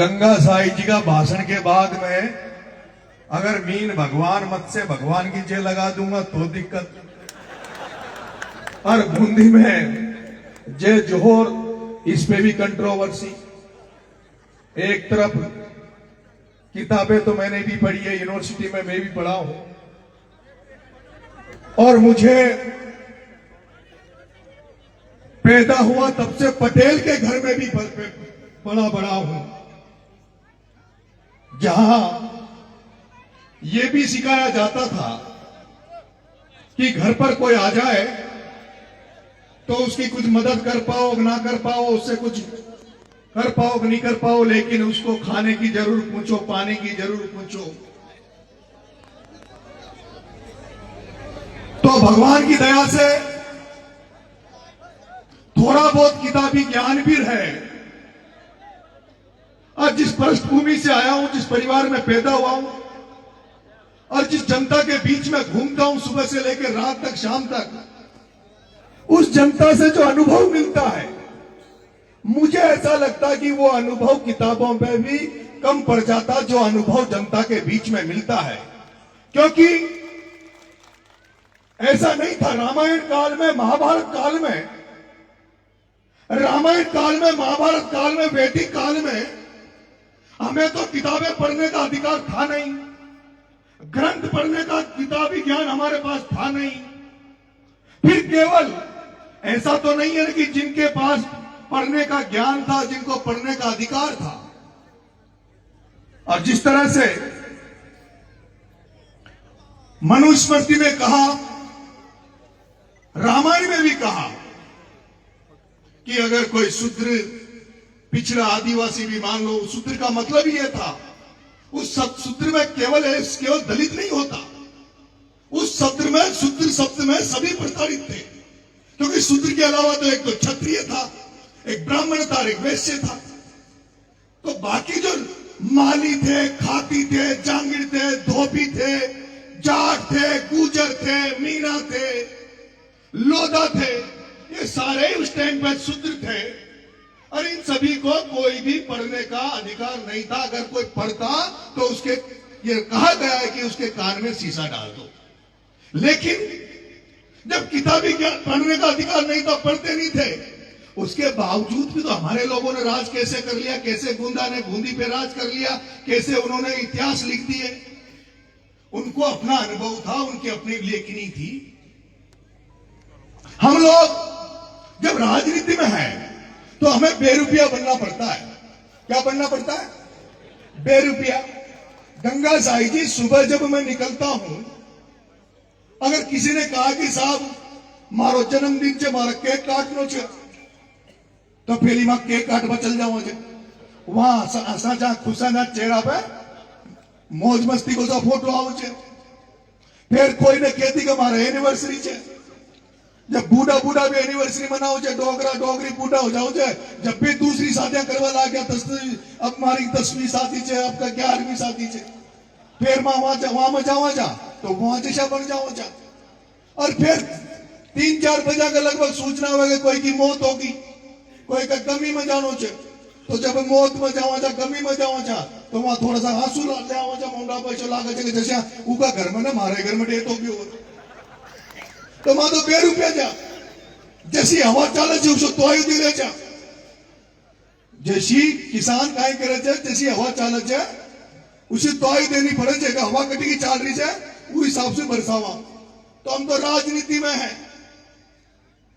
गंगा साई जी का भाषण के बाद में अगर मीन भगवान मत से भगवान की जय लगा दूंगा तो दिक्कत। और बूंदी में जय जोहर, इस पे भी कंट्रोवर्सी। एक तरफ किताबें तो मैंने भी पढ़ी है, यूनिवर्सिटी में मैं भी पढ़ा हूं, और मुझे पैदा हुआ तब से पटेल के घर में भी बड़ा हूं, जहां यह भी सिखाया जाता था कि घर पर कोई आ जाए तो उसकी कुछ मदद कर पाओ ना कर पाओ, उससे कुछ कर पाओ नहीं कर पाओ, लेकिन उसको खाने की जरूर पूछो, पानी की जरूर पूछो। तो भगवान की दया से थोड़ा बहुत किताबी ज्ञान भी है। और जिस पृष्ठभूमि से आया हूं, जिस परिवार में पैदा हुआ हूं, और जिस जनता के बीच में घूमता हूं सुबह से लेकर रात तक, शाम तक, उस जनता से जो अनुभव मिलता है, मुझे ऐसा लगता है कि वो अनुभव किताबों में भी कम पड़ जाता जो अनुभव जनता के बीच में मिलता है। क्योंकि ऐसा नहीं था रामायण काल में, महाभारत काल में, रामायण काल में, महाभारत काल में, वैदिक काल में हमें तो किताबें पढ़ने का अधिकार था नहीं, ग्रंथ पढ़ने का किताबी ज्ञान हमारे पास था नहीं। फिर केवल ऐसा तो नहीं है कि जिनके पास पढ़ने का ज्ञान था, जिनको पढ़ने का अधिकार था, और जिस तरह से मनुस्मृति में कहा, रामायण में भी कहा कि अगर कोई शूद्र, पिछड़ा आदिवासी भी मान लो, शूद्र का मतलब ही यह था, उस शूद्र में केवल दलित नहीं होता, उस शूद्र शब्द में सभी प्रताड़ित थे। क्योंकि शूद्र के अलावा तो एक तो क्षत्रिय था, एक ब्राह्मण था, एक वैश्य था, तो बाकी जो माली थे, खाती थे, जांगिड़ थे, धोबी थे, जाट थे, गुजर थे, मीना थे, लोधा थे, ये सारे उस टाइम पर शूद्र थे। और इन सभी को कोई भी पढ़ने का अधिकार नहीं था। अगर कोई पढ़ता तो उसके, ये कहा गया है कि उसके कान में शीशा डाल दो। लेकिन जब किताबी पढ़ने का अधिकार नहीं था, पढ़ते नहीं थे, उसके बावजूद भी तो हमारे लोगों ने राज कैसे कर लिया, कैसे गोंदा ने बूंदी पे राज कर लिया, कैसे उन्होंने इतिहास लिख दिए। उनको अपना अनुभव था, उनकी अपनी लेखनी थी। हम लोग जब राजनीति में हैं तो हमें बेरुपया बनना पड़ता है। क्या बनना पड़ता है? बेरुपया। गंगा साई जी, सुबह जब मैं निकलता हूं, अगर किसी ने कहा कि साहब मारो जन्मदिन से मारा केक काटनो छे, तो पहली मां केक काटवा चल जाओ छे। वहां असा खुशाना चेहरा पे मौज मस्ती को फोटो आवे छे। फिर कोई ने कहती कि मारा एनिवर्सरी छे, जब बूढ़ा बूढ़ा भी एनिवर्सरी मनाओ छे, डोगरा डोगरी बूढ़ा हो जाओ छे, जब भी दूसरी शादियां करवा ला गया, अब हमारी 10वीं शादी छे, अब का 11वीं शादी छे, फिर वहां में जावा जा तो वहां जैसा बन जाओ जा। और फिर 3-4 बजे के लगभग सूचना होगी कोई की मौत होगी, कोई का गमी में जानो छे, तो जब मौत में जावा जा, गमी में जावा जा, तो वहां थोड़ा सा आंसू ले आवा जा, मुंडा पैसा लागे छे, जैसे उका घर में ना मारे घर में डेथ हो गयो, तो वहां तो बेरुपया जा। जैसी हवा चाले छे उसको तोय दी ले जा। जैसी किसान काय करे छे, जैसी हवा चाले छे उसे तोय देनी पड़े छे। हवा कटी की चाल रही है, वो हिसाब से बरसावा। तो हम तो राजनीति में है,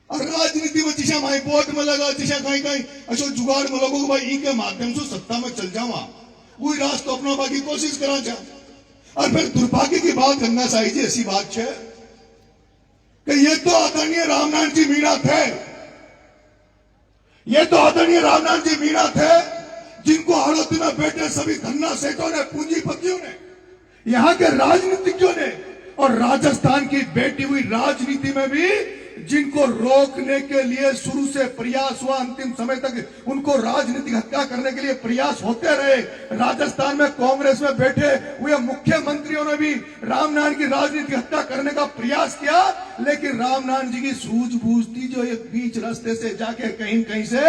और राजनीति में जिसे हमारे वोट में लगा, जिसे कहीं कहीं अशोक जुगाड़ में लोगों को भाई ई के माध्यम से सत्ता में चल जावा, वही रास्ता अपना की कोशिश करा जा। और फिर दुर्भाग्य की बात, गंगा साई जी ऐसी बात है कि ये तो आदरणीय रामनारायण जी मीणा थे, ये तो आदरणीय रामनारायण जी मीणा थे, जिनको हड़ौत में बैठे सभी धन्ना सेठों ने, पूंजीपतियों ने, यहां के राजनीतिज्ञों ने, और राजस्थान की बैठी हुई राजनीति में भी जिनको रोकने के लिए शुरू से प्रयास हुआ, अंतिम समय तक उनको राजनीतिक हत्या करने के लिए प्रयास होते रहे। राजस्थान में कांग्रेस में बैठे हुए मुख्यमंत्रियों ने भी रामनारायण की राजनीतिक हत्या करने का प्रयास किया, लेकिन रामनारायण जी की सूझबूझ थी जो एक बीच रास्ते से जाके कहीं कहीं से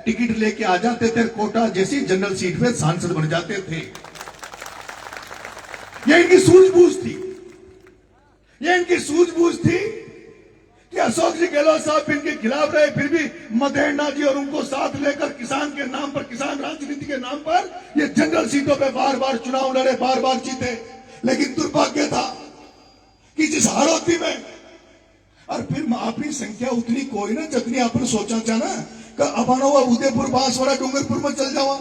टिकट लेके आ जाते थे, कोटा जैसी जनरल सीट पे सांसद बन जाते थे। ये इनकी सूझबूझ थी, ये इनकी सूझबूझ थी कि अशोक जी गहलोत साहब इनके खिलाफ रहे, फिर भी मदेरणा जी और उनको साथ लेकर किसान के नाम पर, किसान राजनीति के नाम पर ये जनरल सीटों पे बार बार चुनाव लड़े, बार बार जीते। लेकिन दुर्भाग्य था कि जिस हारोती में, और फिर अपनी संख्या उतनी कोई ना जितनी आपने सोचा था ना कि अपन उदयपुर बांसवाड़ा डूंगरपुर में चल जावा,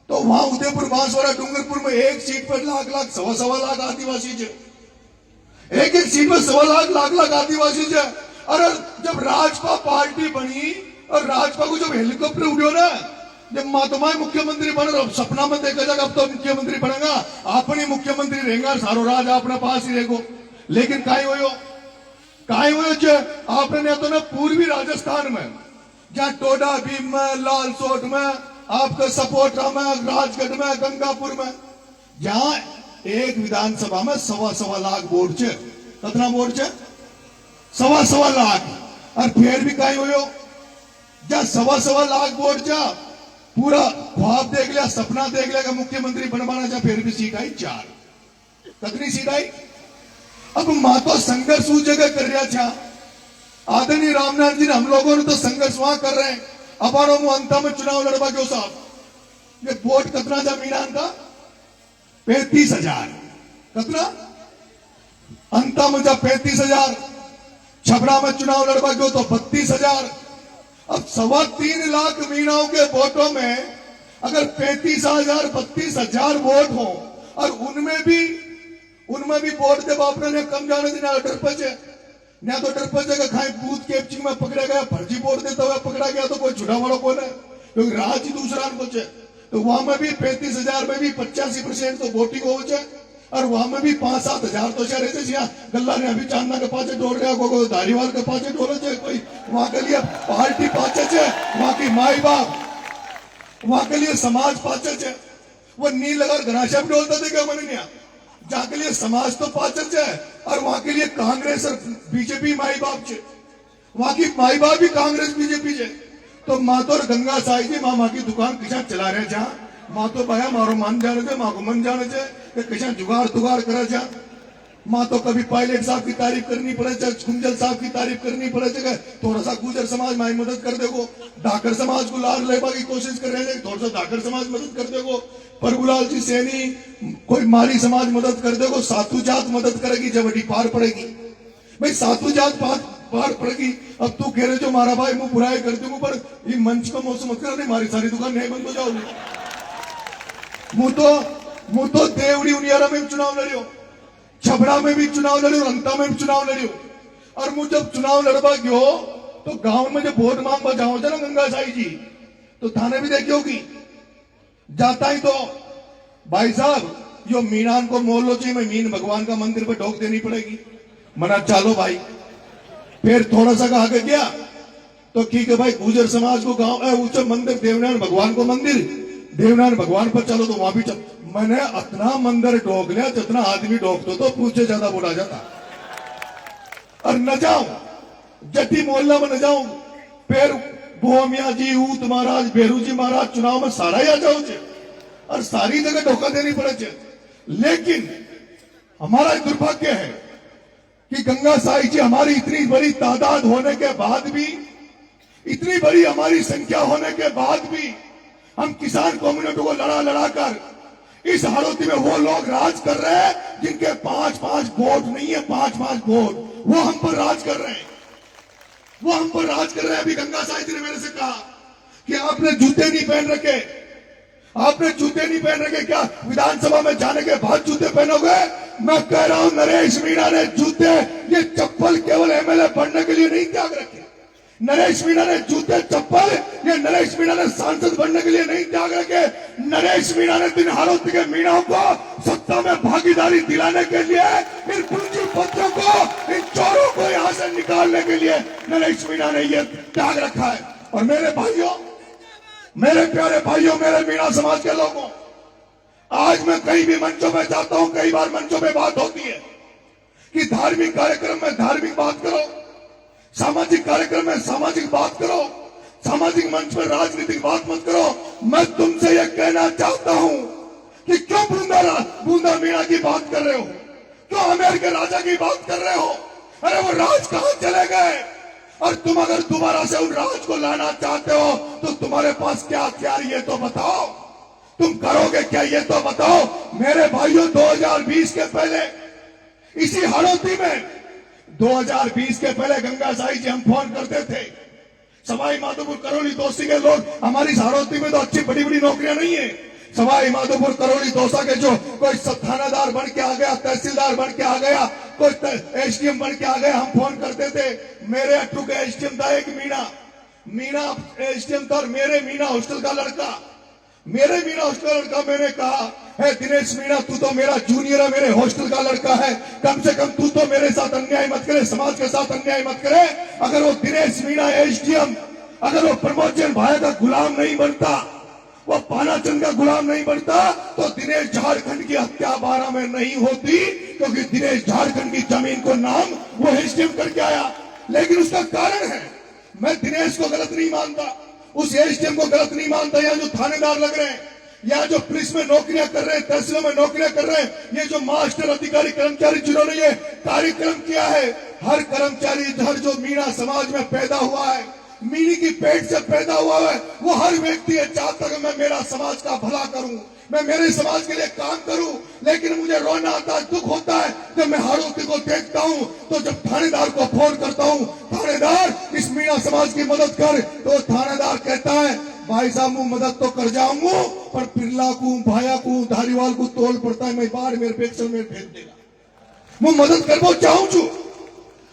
तो वहां उदयपुर बांसवाड़ा डूंगरपुर में एक सीट पर लाख लाख सवा लाख आदिवासी है, एक एक सीट पर सवा लाख आदिवासी है। और जब राजपा पार्टी बनी और राजपा को जब हेलीकॉप्टर उड़ो ना, जब मातुमाई मुख्यमंत्री बन रहा, सपना में देखा जाएगा अब तो मुख्यमंत्री बनेगा, अपनी मुख्यमंत्री रहेगा, सारो राज अपने पास ही रहेगो। लेकिन काई हो आपने तो ना पूर्वी राजस्थान में, जहां टोडा भीम में, लालसोट में, आपका सपोटा में, राजगढ़ में, गंगापुर में, जहां एक विधानसभा में सवा लाख वोट है। कितना वोट है? सवा लाख। और फिर भी कहीं हो जहां सवा लाख वोट जा, पूरा ख्वाब देख लिया, सपना देख लिया कि मुख्यमंत्री बनवाना जा, फिर भी सीट आई 4। कितनी सीट आई? अब मां तो संघर्ष उस जगह कर रहा था। आदरणीय रामनाथ जी ने, हम लोगों ने तो संघर्ष वहां कर रहे हैं। अबारो मु अंत में चुनाव लड़वा गयो साहब, ये वोट कितना जा मीनान का? 35,000। कितना? अंत में जा 35,000। छबड़ा में चुनाव लड़वा गयो तो 32,000। अब 3.25 लाख मीनाओं के वोटों में अगर 35,000 32,000 वोट हो, और उनमें भी वोट दे बापरे ने कम जाने देना डरपच है, ना तो डरपच है खाई बूथ कैप्चिंग में पकड़ा गया, फर्जी वोट देता हुआ पकड़ा गया तो कोई छुड़ा वालों को है, क्योंकि राज ही दूसरा कुछ है। तो वहां में भी 35,000 में भी 85% तो वोटिंग हो जाए, और वहां में भी 5-7 हजार तो शहर रहते हैं। गल्ला ने अभी चांदना के पाचे डोल रहा, कोई धारीवाल के पाचे डोले थे, कोई वहां के लिए पार्टी पाचे है, वहां की माई बाप, वहां के लिए समाज पाचे है। वो नील लगा घनाश्याम डोलता थे क्या? मैंने नहीं, जहां के लिए समाज तो पाचक है, और वहां के लिए कांग्रेस और बीजेपी माई बाप है, वहां की माई बाप भी कांग्रेस बीजेपी है। तो माँ तो गंगा साई जी माँ की दुकान किसा चला रहे, जहां माँ तो भाया मारो मन जाने थे, माँ को मन जाने थे, किसा जुगाड़ तुगाड़ करे, जहां माँ तो कभी पायलट साहब की तारीफ करनी पड़े, कुंजल साहब की तारीफ करनी पड़े, थोड़ा सा गुजर समाज माई मदद कर देगो, धाकर समाज को लाल लेबा की कोशिश कर रहे हैं, थोड़ा सा धाकर समाज मदद कर देगो, प्रभुलाल जी सैनी कोई मारी समाज मदद कर देगो, सातु जात मदद करेगी, जबड़ी पार पड़ेगी। भाई सातु जात पार पड़ेगी। अब तू कह रहे जो मारा भाई मुंह बुराई कर दूंगा, पर ये मंच का मौसम मत कर, नहीं मारी सारी दुकान नहीं बंद हो जाओगी। मुंह तो देवड़ी उनियारा में चुनाव लड़ियो, छबड़ा में भी चुनाव लड़ियो, अंता में भी चुनाव लड़ियो। और मुझे जब चुनाव लड़वा गयो तो गांव में जब वोट मांगवा जाओ ना गंगा साई जी, तो थाने भी देखी होगी, जाता ही तो भाई साहब यो मीनान को मोल लो, चाहिए मीन भगवान का मंदिर पर ढोक देनी पड़ेगी। मना चालो भाई, फिर थोड़ा सा आगे गया तो ठीक है भाई, गुजर समाज को गांव ऊंचे मंदिर, देवनारायण भगवान को मंदिर, देवनारायण भगवान पर चलो तो वहां भी चल। मैंने इतना मंदिर ढोक लिया जितना आदमी ढोकते तो पूछे ज्यादा बोला जाता। और न जाऊं जट्टी मोहल्ला में न जाऊं, फिर भोमिया जी, ऊत महाराज, बेरू जी महाराज चुनाव में सारा ही आ जाओ, और सारी जगह धोखा देनी पड़े। लेकिन हमारा दुर्भाग्य है कि गंगा साई जी हमारी इतनी बड़ी तादाद होने के बाद भी, इतनी बड़ी हमारी संख्या होने के बाद भी, हम किसान कम्युनिटी को लड़ा कर इस हालत में वो लोग राज कर रहे हैं जिनके 5-5 वोट नहीं है, 5-5 वोट, वो हम पर राज कर रहे हैं, वो हम पर राज कर रहे हैं। अभी गंगा साई जी ने मेरे से कहा कि आपने जूते नहीं पहन रखे, आपने जूते नहीं पहन रखे, क्या विधानसभा में जाने के बाद जूते पहनोगे? मैं कह रहा हूं नरेश मीणा ने जूते, ये चप्पल केवल एमएलए बनने के लिए नहीं त्याग रखे। नरेश मीणा ने जूते चप्पल ये नरेश मीणा ने सांसद बनने के लिए नहीं त्याग रखे। नरेश मीणा ने दिन हालत के मीणाओं को सत्ता में भागीदारी दिलाने के लिए, इन पूंजीपतियों को, इन चोरों को यहां से निकालने के लिए नरेश मीणा ने यह त्याग रखा है। और मेरे भाइयों, मेरे प्यारे भाइयों, मेरे मीणा समाज के लोगों, आज मैं कहीं भी मंचों में जाता हूं, कई बार मंचों में बात होती है कि धार्मिक कार्यक्रम में धार्मिक बात करो, सामाजिक कार्यक्रम में सामाजिक बात करो, सामाजिक मंच पर राजनीतिक बात मत करो। मैं तुमसे यह कहना चाहता हूं कि क्यों बूंदा मीणा की बात कर रहे हो, क्यों आमेर के राजा की बात कर रहे हो? अरे वो राज कहां चले गए? और तुम अगर दोबारा से उन राज को लाना चाहते हो तो तुम्हारे पास क्या हथियार ये तो बताओ, तुम करोगे क्या ये तो बताओ। मेरे भाइयों, 2020 के पहले इसी हाड़ौती में 2020 के पहले गंगा साई जी हम फोन करते थे, सवाई माधोपुर करौली दोस्ती के लोग, हमारी हाड़ौती में तो अच्छी बड़ी बड़ी नौकरियां नहीं है। सवाई माधोपुर करौली दौसा के जो कोई थानादार बन के आ गया, तहसीलदार बन के आ गया, कोई एसडीएम बन के आ गया, हम फोन करते थे। मेरे अट्टू का एसडीएम था एक मीणा एसडीएम था, और मेरे मीणा हॉस्टल का लड़का, मैंने कहा है दिनेश मीणा, तू तो मेरा जूनियर है, मेरे हॉस्टल का लड़का है, कम से कम तू तो मेरे साथ अन्याय मत करे, समाज के साथ अन्याय मत करे। अगर वो दिनेश मीणा एसडीएम, अगर वो प्रमोद जैन भाई का गुलाम नहीं बनता, वो पानाचंद का गुलाम नहीं बनता, तो दिनेश झारखंड की हत्या 12 में नहीं होती, क्योंकि दिनेश झारखंड की जमीन को नाम वो एसडीएम करके आया। लेकिन उसका कारण है, मैं दिनेश को गलत नहीं मानता, उस एसडीएम को गलत नहीं मानता, या जो थानेदार लग रहे हैं, या जो पुलिस में नौकरियां कर रहे हैं, तहसीलों में नौकरियां कर रहे हैं, ये जो मास्टर अधिकारी कर्मचारी जिन्होंने ये कार्यक्रम किया है, हर कर्मचारी, हर जो मीणा समाज में पैदा हुआ है, मीणी की पेट से पैदा हुआ है, वो हर व्यक्ति ये चाहता है मैं मेरा समाज का भला करूं, मैं मेरे समाज के लिए काम करूं। लेकिन मुझे रोना आता है, दुख होता है जब मैं हाड़ौती को देखता हूं, तो जब थानेदार को फोन करता हूं, थानेदार इस मीणा समाज की मदद कर, तो थानेदार कहता है भाई साहब मैं मदद तो कर जाऊंगा, पर पिरला को, भाया को, धारीवाल को तोल पड़ता है, मैं बाढ़ मेरे पेक्सल में भेज देगा, वो मदद कर वो चाहूं छू।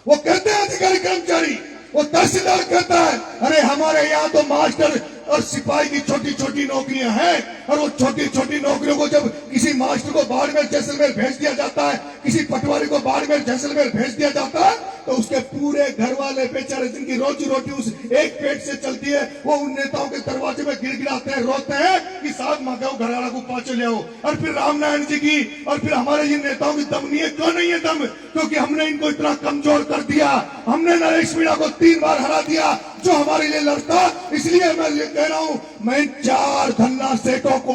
वो कहते हैं अधिकारी कर्मचारी, वो तहसीलदार कहता है अरे हमारे यहाँ तो मास्टर और सिपाही की छोटी छोटी नौकरियां हैं, और वो छोटी छोटी नौकरियों को जब किसी मास्टर को बाड़मेर जैसलमेर भेज दिया जाता है, किसी पटवारी को बाड़मेर जैसलमेर भेज दिया जाता है, तो उसके पूरे घर वाले बेचारे जिनकी रोजी रोटी उस एक पेट से चलती है, वो उन नेताओं के दरवाजे में गिड़गिड़ाते हैं, रोते हैं कि साहब मगाओ घरवाला को पाँचों ले आओ। और फिर रामनारायण जी की और फिर हमारे ये नेताओं की दम नहीं है। क्यों नहीं है दम? क्योंकि हमने इनको इतना कमजोर कर दिया, हमने नरेश मीणा को 3 बार हरा दिया जो हमारे लिए लड़ता। इसलिए मैं ये कह रहा हूं, मैं 4 धन्ना सेठों को,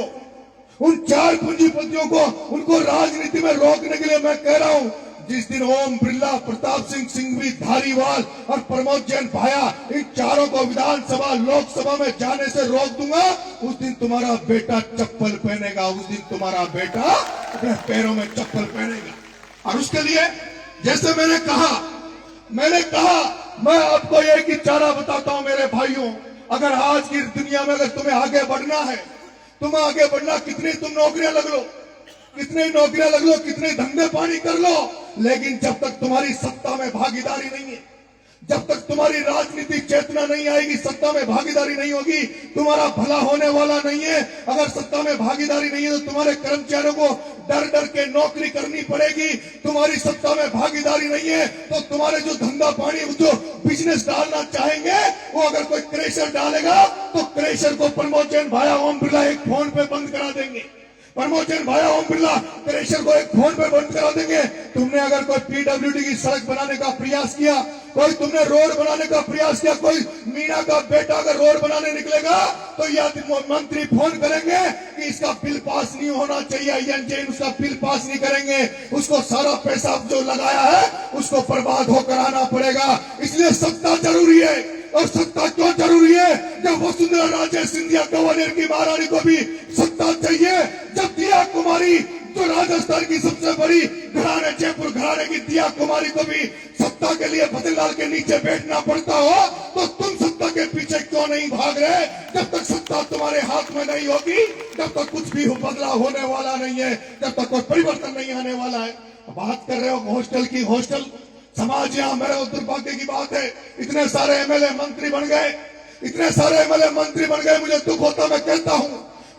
उन 4 पूंजीपतियों को, उनको राजनीति में रोकने के लिए मैं कह रहा हूं, जिस दिन ओम बिरला, प्रताप सिंह सिंघवी, धारीवाल और प्रमोद जैन भाया, इन चारों को विधानसभा लोकसभा में जाने से रोक दूंगा, उस दिन तुम्हारा बेटा चप्पल पहनेगा, उस दिन तुम्हारा बेटा अपने पैरों में चप्पल पहनेगा। और उसके लिए जैसे मैंने कहा मैं आपको एक ही चारा बताता हूं मेरे भाइयों, अगर आज की दुनिया में अगर तुम्हें आगे बढ़ना है, कितनी तुम नौकरियां लग लो, कितने धंधे पानी कर लो, लेकिन जब तक तुम्हारी सत्ता में भागीदारी नहीं है, जब तक तुम्हारी राजनीतिक चेतना नहीं आएगी, सत्ता में भागीदारी नहीं होगी, तुम्हारा भला होने वाला नहीं है। अगर सत्ता में भागीदारी नहीं है तो तुम्हारे कर्मचारियों को डर डर के नौकरी करनी पड़ेगी। तुम्हारी सत्ता में भागीदारी नहीं है तो तुम्हारे जो धंधा पानी, जो बिजनेस डालना चाहेंगे, वो अगर कोई क्रेशर डालेगा तो क्रेशर को प्रमोद जैन भाया ओम बिरला एक फोन पे बंद करा देंगे। प्रमोद जैन भाया ओम बिरला क्रेशर को एक फोन पे बंद करा देंगे। तुमने अगर कोई पीडब्ल्यूडी की सड़क बनाने का प्रयास किया, कोई तुमने रोड बनाने का प्रयास किया, कोई मीणा का बेटा अगर रोड बनाने निकलेगा तो या मंत्री फोन करेंगे कि इसका बिल पास नहीं होना चाहिए, या उसका बिल पास नहीं करेंगे, उसको सारा पैसा जो लगाया है उसको बर्बाद होकर आना पड़ेगा। इसलिए सत्ता जरूरी है। और सत्ता क्यों जरूरी है? जब वसुंधरा राजे सिंधिया गवर्नर की महारानी को भी सत्ता चाहिए, जब दिया कुमारी जो राजस्थान की सबसे बड़ी घराने, जयपुर घराने की दिया कुमारी को भी सत्ता के लिए फतेहलाल के नीचे बैठना पड़ता हो, तो तुम सत्ता के पीछे क्यों नहीं भाग रहे? जब तक सत्ता तुम्हारे हाथ में नहीं होगी, जब तक कुछ भी बदलाव होने वाला नहीं है, जब तक कोई परिवर्तन नहीं आने वाला है। बात कर रहे हो हॉस्टल की, हॉस्टल समाज, यहाँ मेरे दुर्भाग्य की बात है, इतने सारे एमएलए मंत्री बन गए, मुझे दुख होता। मैं कहता हूँ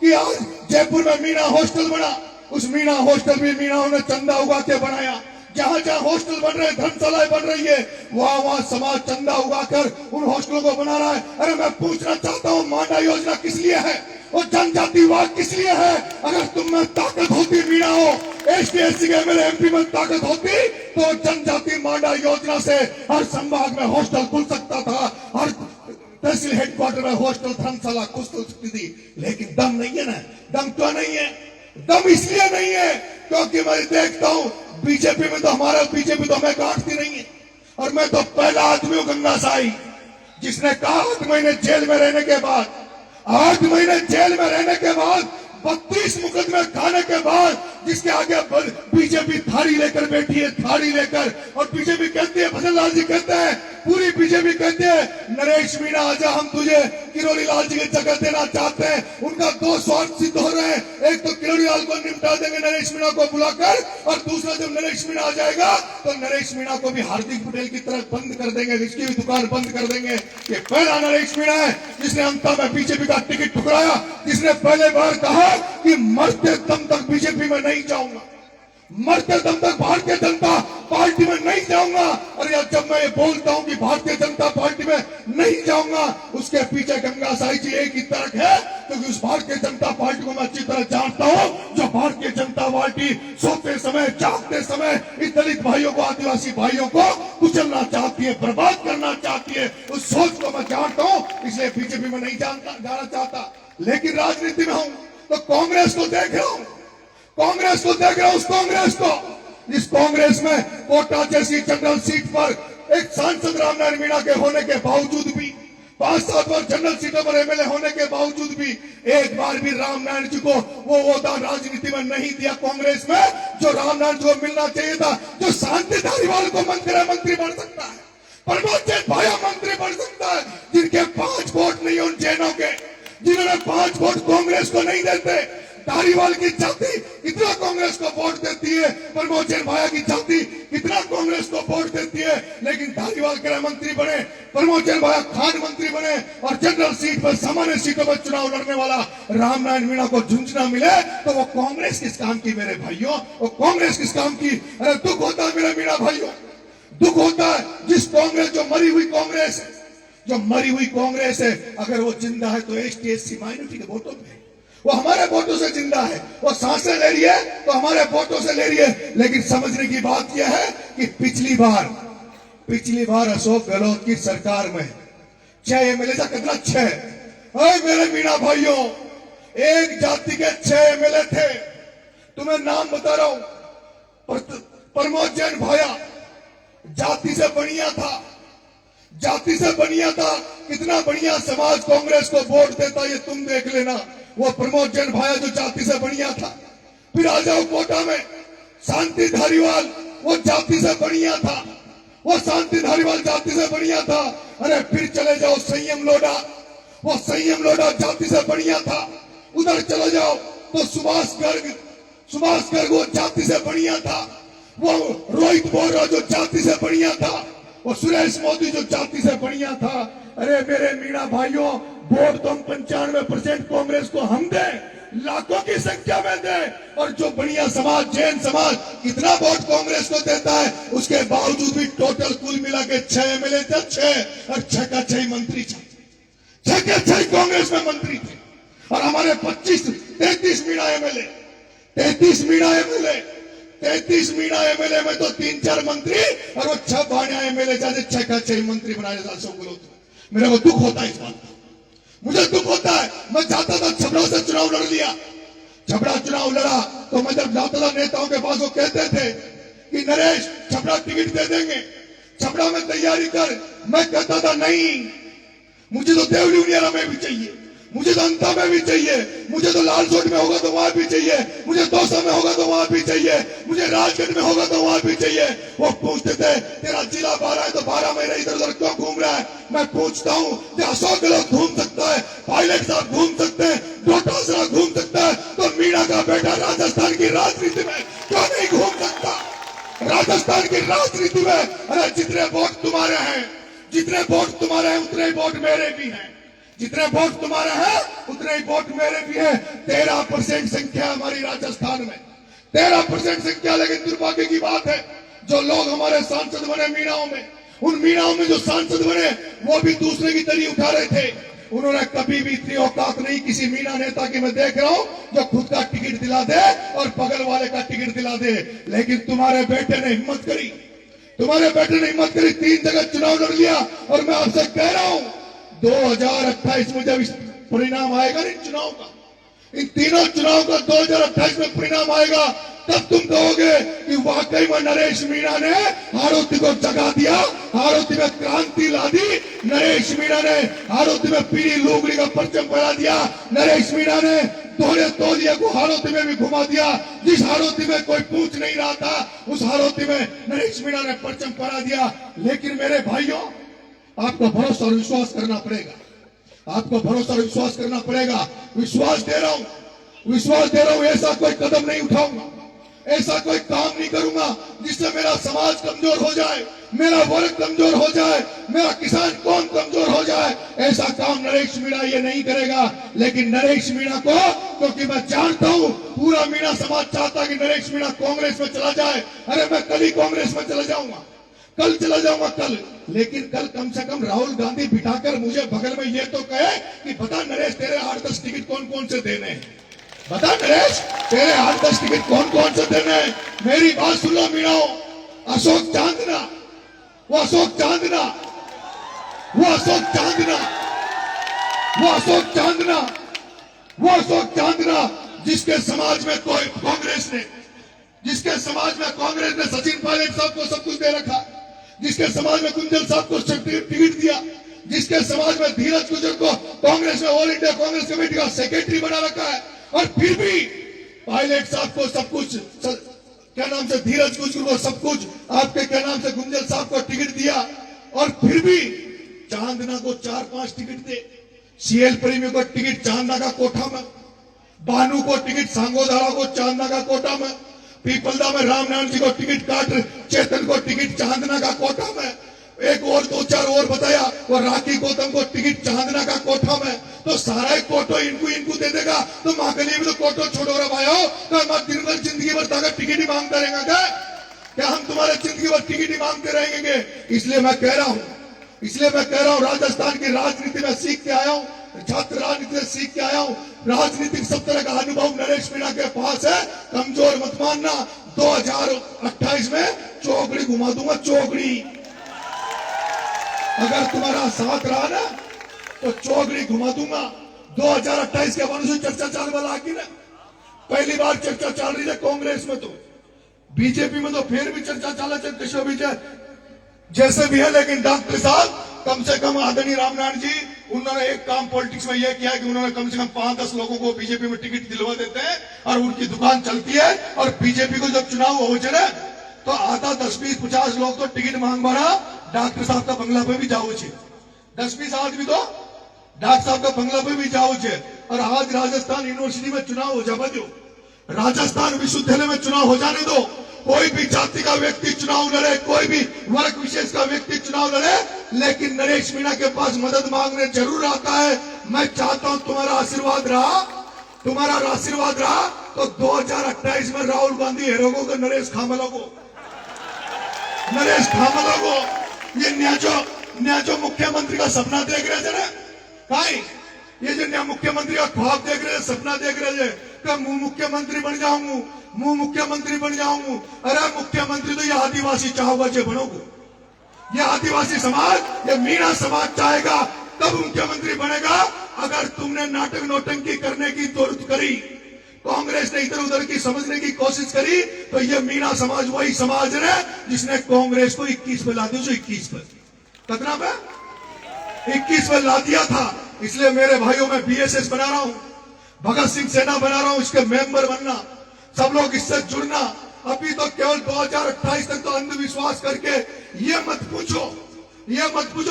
कि आज जयपुर में मीणा हॉस्टल बना, उस मीणा हॉस्टल भी मीणा ने चंदा उगा के बनाया। जहां जहां हॉस्टल बन रहे, धर्मशालाएं बन रही है, वहां समाज चंदा उगाकर उन हॉस्टलों को बना रहा है। अरे मैं पूछना चाहता हूँ, मांडा योजना किस लिए है और जनजातिवाद किस लिए है? अगर तुम में ताकत होती, मीणा हो, एसटी एससी के एमएलए एमपी में ताकत होती, तो जनजाति मांडा योजना से हर संभाग में हॉस्टल खुल सकता था, हर तहसील हेडक्वार्टर में हॉस्टल धर्मशाला कुछ तो सकती थी, लेकिन दम नहीं है ना। दम क्यों नहीं है? दम इसलिए नहीं है क्योंकि मैं देखता हूं बीजेपी में तो बीजेपी तो हमें काटती नहीं है। और मैं तो पहला आदमी हूं गंगा साई जिसने कहा 8 महीने जेल में रहने के बाद, 8 महीने जेल में रहने के बाद, 32 मुकदमे खाने के बाद, जिसके आगे बीजेपी थाली लेकर बैठी है, थाली लेकर। और बीजेपी कहती है, भजन लाल जी कहते हैं, पूरी बीजेपी कहती है, नरेश मीणा आजा, हम तुझे किरोड़ी लाल जी की जगह देना चाहते हैं। उनका 2 स्वार्थ सिद्ध हो रहे हैं, एक तो किरोड़ी लाल को निपटा देंगे नरेश मीणा को बुलाकर, और दूसरा जब नरेश मीणा आ जाएगा तो नरेश मीणा को भी हार्दिक पटेल की तरह बंद कर देंगे, इसकी भी दुकान बंद कर देंगे। ये पहला नरेश मीणा है जिसने अंता में बीजेपी का टिकट ठुकराया, जिसने पहले बार कहा कि मरते दम तक बीजेपी में नहीं जाऊंगा, मरते दम तक भारतीय जनता पार्टी में नहीं जाऊंगा। और यार जब मैं ये बोलता हूं कि भारतीय जनता पार्टी में नहीं जाऊंगा, उसके पीछे गंगा साई जी एक ही तर्क है, क्योंकि उस भारतीय जनता पार्टी को मैं अच्छी तरह जानता हूं, जो भारतीय जनता पार्टी सोते समय जागते समय इस दलित भाइयों को, आदिवासी भाइयों को कुचलना चाहती है, बर्बाद करना चाहती है। उस सोच को मैं जानता हूं, इसलिए बीजेपी में नहीं जाना चाहता। लेकिन राजनीति में हूं तो कांग्रेस को देख रहा हूं, कांग्रेस को देख रहा हूं, उस कांग्रेस को, इस कांग्रेस में कोटा जैसी जनरल सीट पर एक सांसद रामनारायण मीणा के होने के बावजूद भी, 5-7 बार जनरल सीटों पर एमएलए होने के बावजूद भी, एक बार भी रामनारायण जी को वो ओहदा राजनीति में नहीं दिया कांग्रेस में जो रामनारायण जी को मिलना चाहिए था। जो शांति धारीवाल को मंत्री बन सकता है, प्रमोद जैन भाया मंत्री बन सकता है, जिनके 5 वोट नहीं उन जैनों के, जिन्होंने 5 वोट कांग्रेस को नहीं देते। धारीवाल की जाति कितना कांग्रेस को वोट देती है, प्रमोद जैन भाया की जाति कितना कांग्रेस को वोट देती है, लेकिन धारीवाल गृह मंत्री बने, प्रमोद जैन भाया खान मंत्री बने, और जनरल सीट पर, सामान्य सीटों पर चुनाव लड़ने वाला रामनारायण मीणा को झुंझुना मिले तो वो कांग्रेस किस काम की मेरे भाइयों, वो कांग्रेस किस काम की। अरे दुख होता है मेरे मीणा भाइयों, दुख होता है जिस कांग्रेस, जो मरी हुई कांग्रेस है, जो मरी हुई कांग्रेस है, अगर वो जिंदा है तो एसटी एससी माइनॉरिटी के वोटों पे, वो हमारे वोटों से जिंदा है, वो सांसें ले रही है तो हमारे वोटों से ले रही है। लेकिन समझने की बात यह है कि पिछली बार अशोक गहलोत की सरकार में 6 एमएलए था, कितना 6, मेरे मीणा भाइयों, एक जाति के 6 एमएलए थे। तुम्हें नाम बता रहा हूं, प्रमोद जैन भाया जाति से बढ़िया था, जाति से बढ़िया था, कितना बढ़िया समाज कांग्रेस को वोट देता ये तुम देख लेना। वो प्रमोद जैन भाया जो जाति से बढ़िया था। फिर आ जाओ कोटा में शांति धारीवाल, वो जाति से बढ़िया था, वो शांति धारीवाल जाति से बढ़िया था। अरे फिर चले जाओ संयम लोढ़ा, वो संयम लोढ़ा जाति से बढ़िया था। उधर चले जाओ तो सुभाष गर्ग वो जाति से बढ़िया था। वो रोहित बोरा जो जाति से बढ़िया था, वो सुरेश मोदी जो जाति से बढ़िया था। अरे मेरे मीणा भाइयों, वोट तो 95% कांग्रेस को हम दें, लाखों की संख्या में दें, और जो बढ़िया समाज, जैन समाज कितना वोट कांग्रेस को देता है, उसके बावजूद भी टोटल कुल मिला के 6 एमएलए थे, 6 और 6 का 6 मंत्री थे, 6 के 6 कांग्रेस में मंत्री थे। और हमारे 33 मीणा एमएलए, 33 मीणा एमएलए में तो 3-4 मंत्री, और वो 6 बाणिया एमएलए जाते 6 का 6 मंत्री बनाए अशोक गहलोत। मेरे को दुख होता है इस बात का, मुझे दुख होता है। मैं चाहता था छपरा से चुनाव लड़ लिया, छपरा चुनाव लड़ा तो मैं जब जाता था नेताओं के पास, वो कहते थे कि नरेश छपरा टिकट दे देंगे, छपरा में तैयारी कर। मैं कहता था नहीं, मुझे तो देवली उनियारा में भी चाहिए, मुझे तो अंता में भी चाहिए, मुझे तो लालसोट में होगा तो वहां भी चाहिए, मुझे दौसा में होगा तो वहां भी चाहिए, मुझे राजगढ़ में होगा तो वहां भी चाहिए। वो पूछते थे तेरा जिला 12 है तो 12 महीने इधर उधर क्यों घूम रहा है। मैं पूछता हूं कि अशोक गहलोत घूम सकता है, पायलट साहब घूम सकते हैं, डोटासरा घूम सकता है, तो मीणा का बेटा राजस्थान की राजनीति में क्यों नहीं घूम सकता। राजस्थान की राजनीति में अरे जितने वोट तुम्हारे हैं, जितने वोट तुम्हारे हैं उतने वोट मेरे भी हैं, जितने वोट तुम्हारे हैं उतने ही वोट मेरे भी हैं। 13% संख्या हमारी राजस्थान में, 13% संख्या। लेकिन दुर्भाग्य की बात है जो लोग हमारे सांसद बने मीणाओं में, उन मीणाओं में जो सांसद बने वो भी दूसरे की तरी उठा रहे थे। उन्होंने कभी भी इतनी औकात नहीं किसी मीणा नेता की मैं देख रहा हूं जो खुद का टिकट दिला दे और बगल वाले का टिकट दिला दे। लेकिन तुम्हारे बेटे ने हिम्मत करी, तुम्हारे बेटे ने हिम्मत करी, 3 जगह चुनाव लड़ लिया। और मैं आपसे कह रहा हूं 2028 में जब इस परिणाम आएगा इन चुनाव का, इन तीनों चुनाव का 2028 में परिणाम आएगा, तब तुम कहोगे कि वाकई में नरेश मीणा ने हाड़ौती को जगा दिया, हाड़ौती में क्रांति ला दी, नरेश मीणा ने हाड़ौती में पीली लुगड़ी का परचम फहरा दिया, नरेश मीणा ने दोहरे तौलिया को हाड़ौती में भी घुमा दिया। जिस हाड़ौती में कोई पूछ नहीं रहा था, उस हाड़ौती में नरेश मीणा ने परचम फहरा दिया। लेकिन मेरे भाइयों, आपको भरोसा और विश्वास करना पड़ेगा, आपको भरोसा और विश्वास करना पड़ेगा। विश्वास दे रहा हूं, ऐसा कोई कदम नहीं उठाऊंगा, ऐसा कोई काम नहीं करूंगा जिससे मेरा समाज कमजोर हो जाए, मेरा वर्ग कमजोर हो जाए, मेरा किसान कौन कमजोर हो जाए। ऐसा काम नरेश मीणा ये नहीं करेगा। लेकिन नरेश मीणा को, क्योंकि मैं जानता हूं पूरा मीणा समाज चाहता कि नरेश मीणा कांग्रेस में चला जाए। अरे मैं कल ही कांग्रेस में चला जाऊंगा, कल चला जाऊंगा कल। लेकिन कल कम से कम राहुल गांधी बिठाकर मुझे बगल में ये तो कहे कि बता नरेश तेरे 8-10 टिकट कौन कौन से देने हैं, बता नरेश तेरे 8-10 टिकट कौन कौन से देने हैं। मेरी बात सुन लो मीणाओ, अशोक चांदना, वो अशोक चांदना, वो अशोक चांदना, वो अशोक चांदना, वो अशोक चांदना जिसके समाज में कोई कांग्रेस ने, जिसके समाज में कांग्रेस ने सचिन पायलट साहब को सब कुछ दे रखा, जिसके समाज में गुंजन साहब को टिकट दिया, जिसके समाज में धीरज गुजर को कांग्रेस में ऑल इंडिया कांग्रेस कमेटी का सेक्रेटरी बना रखा है, और फिर भी पायलट साहब को सब कुछ, क्या नाम से धीरज गुजर को सब कुछ, आपके क्या नाम से गुंजन साहब को टिकट दिया, और फिर भी चांदना को 4-5 टिकट दे, सीएल प्रेमी को टिकट चांदना का कोठा में, बानू को टिकट सांगोधारा को चांदना का कोटा में, पीपलदा में रामनारायण जी को टिकट काट, चेतन को टिकट चांदना का कोठा में, एक और 2-4 और बताया, और राखी गौतम को टिकट चांदना का कोठा में। तो सारा एक कोटो इनको दे देगा तो मां के लिए भी तो कोटो छोड़ो रे भाई हो। तो मैं दिन भर जिंदगी भर तक टिकट ही मांगता रहेगा क्या हम तुम्हारे जिंदगी भर टिकट ही मांगते रहेंगे। इसलिए मैं कह रहा हूं, राजस्थान की राजनीति में सीख के आया हूं, छात्र राजनीति से सीख के आया हूं। राजनीतिक सब तरह का अनुभव नरेश मीणा के पास है, कमजोर मत मानना। 2028 में चौकड़ी घुमा दूंगा, चौकड़ी। अगर तुम्हारा साथ रहा ना तो चौकड़ी घुमा दूंगा। 2028 के अनुसार चर्चा चलने वाला की ना, पहली बार चर्चा चल रही है कांग्रेस में, तो बीजेपी में तो फिर भी चर्चा चल रही है कृष्ण विजय जैसे भी है। लेकिन डॉक्टर साहब कम से कम आदरणीय रामनारायण जी, उन्होंने एक काम पॉलिटिक्स में यह किया कि उन्होंने कम से कम 5-10 लोगों को बीजेपी में टिकट दिलवा देते हैं और उनकी दुकान चलती है। और बीजेपी को जब चुनाव हो जाए तो आधा 10-20-50 लोग तो टिकट मांग मारा डॉक्टर साहब का बंगला पे भी जाओ छे, 10-20 आदमी तो डॉक्टर साहब का बंगला पे भी जाओ छे। और आज राजस्थान यूनिवर्सिटी में चुनाव हो जावा दो, राजस्थान विश्वविद्यालय में चुनाव हो जाने दो। कोई भी जाति का व्यक्ति चुनाव लड़े, कोई भी वर्ग विशेष का व्यक्ति चुनाव लड़े, लेकिन नरेश मीणा के पास मदद मांगने जरूर आता है। मैं चाहता हूं तुम्हारा आशीर्वाद रहा, तो 2028 में राहुल गांधी हेरोगो को, नरेश खामलों को, ये न्याजो मुख्यमंत्री का सपना देख रहे थे ना, भाई ये जो नया मुख्यमंत्री का ख्वाब देख रहे थे, सपना देख रहे थे कि मैं मुख्यमंत्री बन जाऊंगा, अरे मुख्यमंत्री तो ये आदिवासी चाहोगा जो बनोगे, ये आदिवासी समाज, ये मीणा समाज चाहेगा तब मुख्यमंत्री बनेगा। अगर तुमने नाटक नौटंकी करने की जरूरत करी, कांग्रेस ने इधर उधर की समझने की कोशिश करी, तो ये मीणा समाज वही समाज है जिसने कांग्रेस को 21 पे ला दिया, 21 पे, कितना पे 21 पे ला दिया था। इसलिए मेरे भाइयों में बीएसएस बना रहा हूं, भगत सिंह सेना बना रहा हूं, इसके मेंबर बनना, सब लोग इससे जुड़ना। अभी तो केवल 2028 तक तो अंधविश्वास करके ये मत पूछो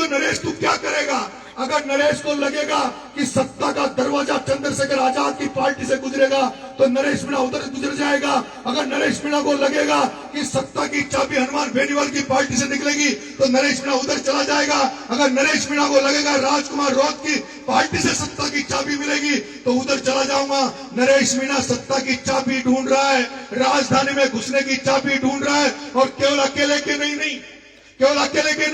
नरेश तू क्या करेगा। अगर नरेश को लगेगा कि सत्ता का दरवाजा चंद्रशेखर आजाद की पार्टी से गुजरेगा तो नरेश मीणा उधर गुजर जाएगा। अगर नरेश मीणा को लगेगा कि सत्ता की चाबी हनुमान बेनीवाल की पार्टी से निकलेगी तो नरेश मीणा उधर चला जाएगा। अगर नरेश मीणा को लगेगा राजकुमार रौत की पार्टी से सत्ता की चाबी मिलेगी तो उधर चला जाऊंगा। नरेश मीणा सत्ता की चाबी ढूंढ रहा है, राजधानी में घुसने की चाबी ढूंढ रहा है, और केवल अकेले के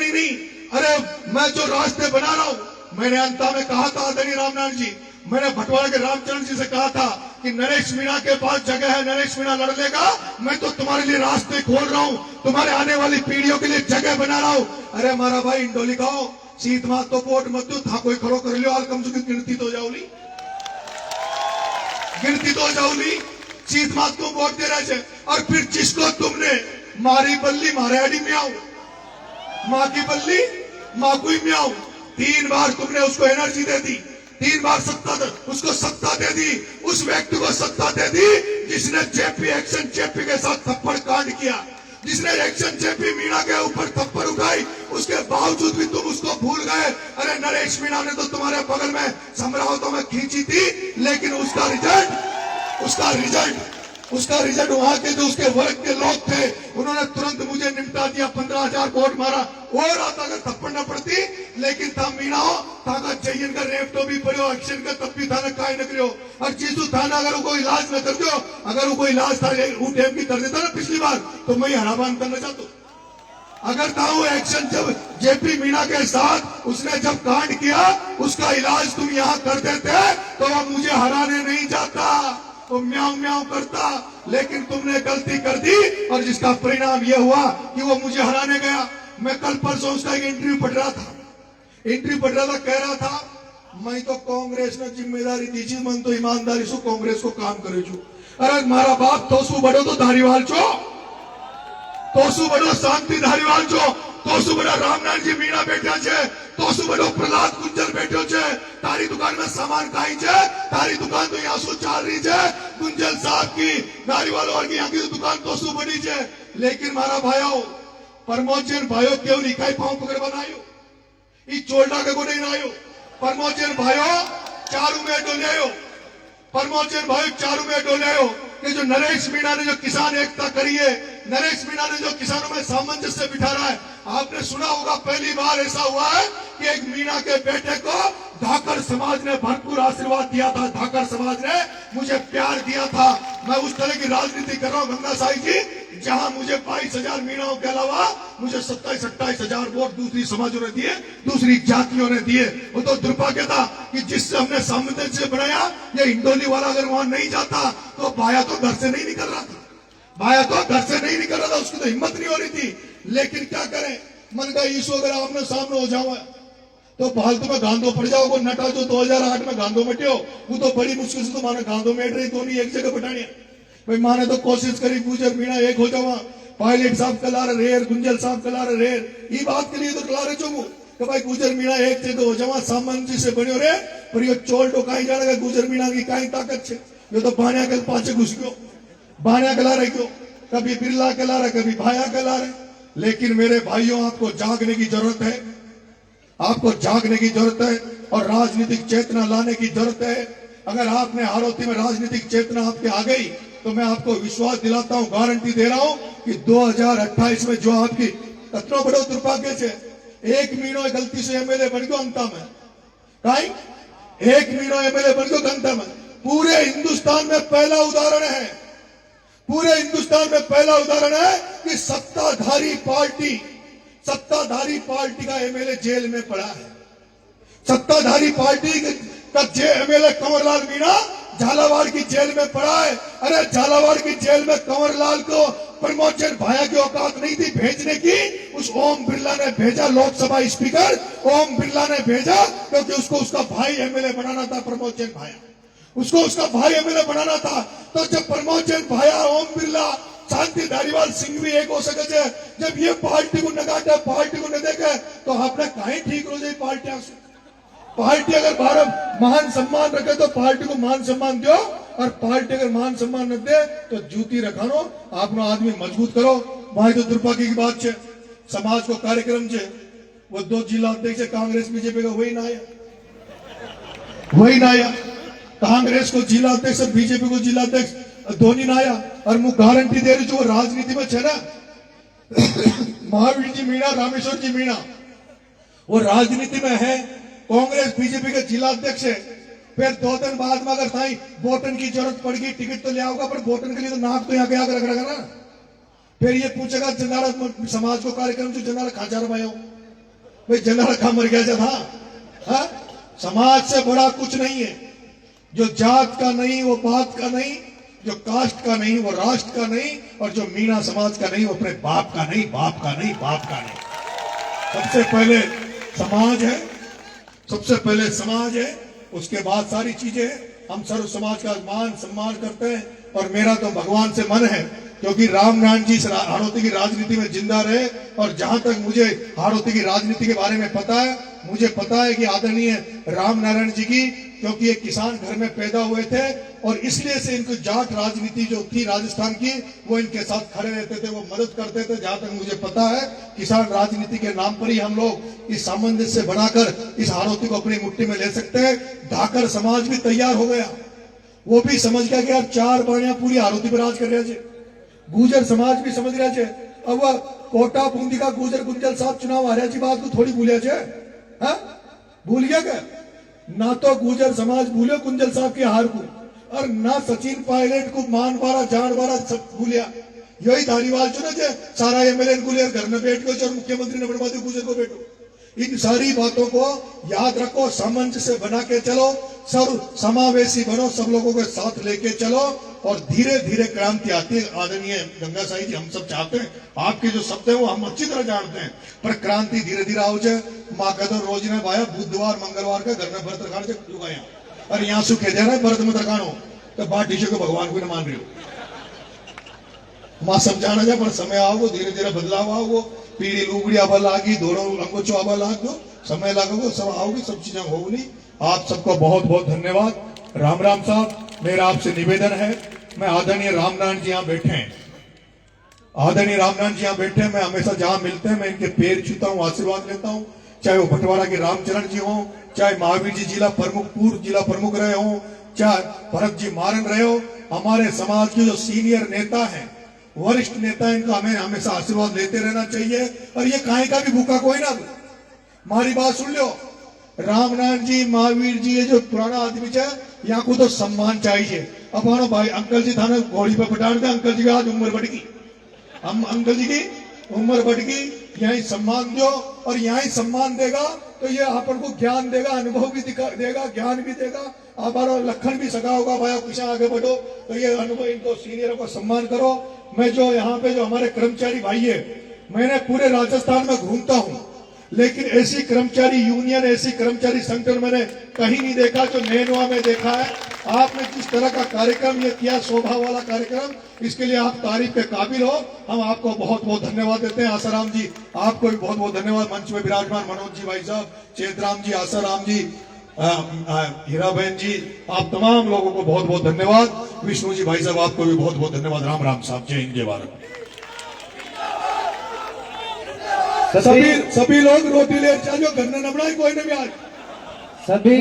नहीं। अरे मैं जो रास्ते बना रहा हूं, मैंने अंता में कहा था आदरणीय रामनारायण जी, मैंने भटवाड़ा के रामचरण जी से कहा था कि नरेश मीणा के पास जगह है, नरेश मीणा लड़ लेगा, मैं तो तुम्हारे लिए रास्ते खोल रहा हूं, तुम्हारे आने वाली पीढ़ियों के लिए जगह बना रहा हूं। अरे हमारा भाई इंडोली खाओ, सीत मात तो वोट मत दो था कोई खड़ो कर लियो हाल कम से कम गिनती तो जाओली सीत मात को वोट दे रहे थे। और फिर जिसको तुमने मारी बल्ली मारे अड़ी में आओ माँ की बल्ली माँ को ही में आओ 3 बार तुमने उसको एनर्जी दे दी 3 बार उसको सत्ता दे दी उस व्यक्ति को सत्ता दे दी जिसने जेपी एक्शन जेपी के साथ थप्पड़ कांड किया जिसने एक्शन जेपी मीणा के ऊपर थप्पड़ उठाई उसके बावजूद भी तुम उसको भूल गए। अरे नरेश मीणा ने तो तुम्हारे बगल में समरावतों में खींची थी लेकिन उसका रिजल्ट वहां के जो उसके वर्ग के लोग थे उन्होंने तुरंत मुझे निपटा दिया 15,000 वोट मारा और आता अगर थप्पड़ न पड़ती लेकिन था मीणा हो था जयन का रेप तो भी पड़ो एक्शन का तब भी था काय न करो और जीसू था ना अगर कोई इलाज न कर दो अगर वो कोई इलाज था टेम की कर देता ना पिछली बार तो मैं हराबान करना चाहता हूं। अगर था वो एक्शन जब जेपी मीणा के साथ उसने जब कांड किया उसका इलाज तुम यहाँ कर देते तो वह मुझे हराने नहीं जाता वो म्याऊं म्याऊं करता लेकिन तुमने गलती कर दी और जिसका परिणाम यह हुआ कि वो मुझे हराने गया। मैं कल परसों उसका एक इंटरव्यू पढ़ रहा था कह रहा था मैं तो कांग्रेस ने जिम्मेदारी दीजिए मन तो ईमानदारी से कांग्रेस को काम करे छू। अरे मारा बाप तोसू बड़ो तो धारीवाल छो तोसू बड़ो शांति धारीवाल छो तोसू बड़ा रामनाथ जी मीणा बैठा छे तोसू बड़ो प्रहलाद गुंजर बैठो छे तारी दुकान में सामान काई छे तारी दुकान तो यहाँ सु चाल रही छे गुंजल साहब की धारीवाल और की यहाँ की दुकान तोसू बड़ी छे लेकिन मारा भाइयों परमोचन भाइयों क्यों निकाय पांव पकड़ बनायो ई चोलडा के को नहीं नायो परमोचन भाइयों चारू में डोलियो परमोचन भाइयों चारू में डोलियो कि जो नरेश मीणा ने जो किसान एकता करी है नरेश मीणा ने जो किसानों में सामंजस्य बिठा रहा है आपने सुना होगा पहली बार ऐसा हुआ है कि एक मीणा के बेटे को धाकर समाज ने भरपूर आशीर्वाद दिया था धाकर समाज ने मुझे प्यार दिया था। मैं उस तरह की राजनीति कर रहा हूँ गंगा साई जी जहां मुझे 22,000 मीणाओं के अलावा मुझे 27-28,000 वोट दूसरी समाजों ने दिए दूसरी जातियों ने दिए। वो तो दुर्भाग्य था कि जिससे हमने सामंजस्य बनाया ये इंडोली वाला अगर वहां नहीं जाता तो भाया तो घर से नहीं निकल रहा था उसकी तो हिम्मत नहीं हो रही थी। लेकिन क्या करें मन का ईशु अगर आपने सामने हो जाओ तो फालतू में गांधो पड़ जाओ नटा जो 2008 में गांधो मटियो वो तो बड़ी मुश्किल से तो माने गांधो में रही तो नहीं एक जगह बटानी भाई माने तो कोशिश करी गुजर मीणा एक हो जावा पायलट साहब कला रेर गुंजल साहब कला रेर ये बात के लिए तो कला रहे चुमू कि भाई गुजर मीणा एक जगह हो जावा सामंजस्य से बनियो रे पर ये चोल टोकाई जाने गुजर मीणा की कई ताकत है ये तो बाणिया के पाछे घुस गयो बाणिया कला रहे क्यों कभी बिरला कला रहे कभी भाया कला रहे। लेकिन मेरे भाइयों आपको जागने की जरूरत है और राजनीतिक चेतना लाने की जरूरत है। अगर आपने हारोती में राजनीतिक चेतना आपके आ गई तो मैं आपको विश्वास दिलाता हूं गारंटी दे रहा हूं कि 2028 में जो आपकी कतनो बड़ो दुर्भाग्य से एक मीणो गलती से एमएलए बन गयो अंता में कहीं एक मीणो एमएलए बन गयो अंता में पूरे हिंदुस्तान में पहला उदाहरण है कि सत्ताधारी पार्टी का एमएलए जेल में पड़ा है। सत्ताधारी पार्टी का एमएलए कंवरलाल मीणा झालावाड़ की जेल में पड़ा है। अरे झालावाड़ की जेल में कंवरलाल को प्रमोचन भाया की औकात नहीं थी भेजने की उस ओम बिरला ने भेजा लोकसभा स्पीकर ओम बिरला ने भेजा क्योंकि उसको उसका भाई एमएलए बनाना था प्रमोचन भाया उसको उसका भाई एमएलए बनाना था। तो जब प्रमोचन भाया ओम बिरला शांति धारीवाल सिंह भी एक हो सके जब ये पार्टी को नगाटे पार्टी को न देखे तो आपने कहीं ठीक हो जाए पार्टी अगर भारत मान सम्मान रखे तो पार्टी को मान सम्मान दो और पार्टी अगर मान सम्मान न दे तो जूती रखानो आपनो आदमी मजबूत करो। भाई तो दुर्भाग्य की बात है समाज को कार्यक्रम है वो 2 जिला अध्यक्ष कांग्रेस बीजेपी का वही ना आया कांग्रेस को जिला अध्यक्ष बीजेपी को जिला अध्यक्ष धोनी ना आया। और मैं गारंटी दे रही जो राजनीति में है ना महावीर जी मीणा रामेश्वर जी मीणा वो राजनीति में है कांग्रेस बीजेपी के जिला अध्यक्ष है। फिर 2 दिन बाद में अगर साई वोटन की जरूरत पड़ गई टिकट तो ले आओगा पर वोटन के लिए तो नाक तो यहाँ के आकर रखेगा ना। फिर ये पूछेगा जनारा समाज को कार्यक्रम जो जनारा खाचार भाई भाई जनारा खा मर गया था। समाज से बड़ा कुछ नहीं है जो जात का नहीं वो बात का नहीं जो कास्ट का नहीं वो राष्ट्र का नहीं और जो मीणा समाज का नहीं वो अपने बाप का नहीं। सबसे पहले समाज है, सबसे पहले समाज है, उसके बाद सारी चीजें हैं। हम सर्व समाज का मान सम्मान करते हैं और मेरा तो भगवान से मन है क्योंकि रामनारायण जी हाड़ौती की राजनीति में जिंदा रहे और जहां तक मुझे हाड़ौती की राजनीति के बारे में पता है, मुझे पता है कि आदरणीय रामनारायण जी की, क्योंकि एक किसान घर में पैदा हुए थे और इसलिए से इनको जाट राजनीति जो थी राजस्थान की वो इनके साथ खड़े रहते थे, वो मदद करते थे। जहां तक मुझे पता है किसान राजनीति के नाम पर ही हम लोग इस सामंजस्य बनाकर इस हाड़ौती को अपनी मुट्ठी में ले सकते हैं। धाकर समाज भी तैयार हो गया, वो भी समझ गया कि यार 4 बाणियां पूरी हाड़ौती पर राज कर रहे थे। गुजर समाज भी समझ रहा है। अब वह कोटा बूंदी का गुजर गुंजल साहब चुनाव हारे जी बात को थोड़ी भूलिया है, भूल गया क्या? ना तो गुजर समाज भूलो कुंजल साहब की हार को और ना सचिन पायलट को मान बारा जान बारा सब भूलिया। यही धारीवाल चुना जे सारा एमएलए को ले घर में बैठ गए और मुख्यमंत्री ने बनवा दिया गुजर को बैठो। इन सारी बातों को याद रखो, सामंजस्य बना के चलो, सर्व समावेशी बनो, सब लोगों के साथ लेके चलो और धीरे धीरे क्रांति आती है। आदरणीय गंगा साई जी, हम सब चाहते हैं आपके जो शब्द है वो हम अच्छी तरह जानते हैं, पर क्रांति धीरे धीरे आओ जाए। माँ कदर रोज ने भाया बुधवार मंगलवार के घर में व्रत रखाने से लुगाया और यहाँ सुखे दे रहा है व्रत मत रखानो तो बात टीचर को भगवान को न मान रही हो। मां समझाना जाए पर समय आओ, धीरे धीरे बदलाव आओ, पीढ़ी लुगड़ी आबा लागी, दोनों अंगोचो आबा लाग दो, समय लागोगे, सब आओगी, सब चीजें होगी। आप सबको बहुत बहुत धन्यवाद। राम राम साहब, मेरा आपसे निवेदन है, मैं आदरणीय रामनारायण जी यहाँ बैठे हैं, आदरणीय रामनारायण जी यहाँ बैठे हैं, मैं हमेशा जहां मिलते हैं मैं इनके पैर छूता हूँ, आशीर्वाद लेता हूँ। चाहे वो भटवाड़ा के रामचरण जी हो, चाहे महावीर जी जिला प्रमुख पूर्व जिला प्रमुख रहे हो, चाहे भरत जी मारन रहे हो, हमारे समाज के जो सीनियर नेता हैं, वरिष्ठ नेता, इनका हमें हमेशा आशीर्वाद लेते रहना चाहिए। और ये काहे का भी भूखा कोई ना, हमारी बात सुन लो, रामनारायण जी महावीर जी ये जो पुराना आदमी है यहाँ को तो सम्मान चाहिए। अब मानो भाई अंकल जी थाने घोड़ी पर पटाड़ दे, अंकल जी की आज उम्र बढ़ गई, हम अंकल जी की उम्र बढ़ गई, यही सम्मान दो और यही सम्मान देगा तो ये अपन को ज्ञान देगा, अनुभव भी देगा, ज्ञान भी देगा। हमारा लखन भी सगा होगा भाई कुछ आगे बढ़ो तो ये अनुभव, इनको सीनियरों को सम्मान करो। मैं जो यहाँ पे जो हमारे कर्मचारी भाई है, मैंने पूरे राजस्थान में घूमता हूँ लेकिन ऐसी कर्मचारी यूनियन, ऐसी कर्मचारी संगठन मैंने कहीं नहीं देखा जो नैनवा में देखा है। आपने जिस तरह का कार्यक्रम ये किया, शोभा वाला कार्यक्रम, इसके लिए आप तारीफ के काबिल हो। हम आपको बहुत बहुत धन्यवाद देते हैं। आसाराम जी आपको भी बहुत बहुत धन्यवाद। मंच में विराजमान मनोज जी भाई साहब, चेतराम जी, आसाराम जी, हीरा बहन जी, आप तमाम लोगों को बहुत बहुत धन्यवाद। विष्णु जी भाई साहब आपको भी बहुत बहुत धन्यवाद। राम राम साहब, जय हिंद, जय भारत। सभी लोग रोटी ले, चाहो घर ने न बनाई कोई ने भी आज सभी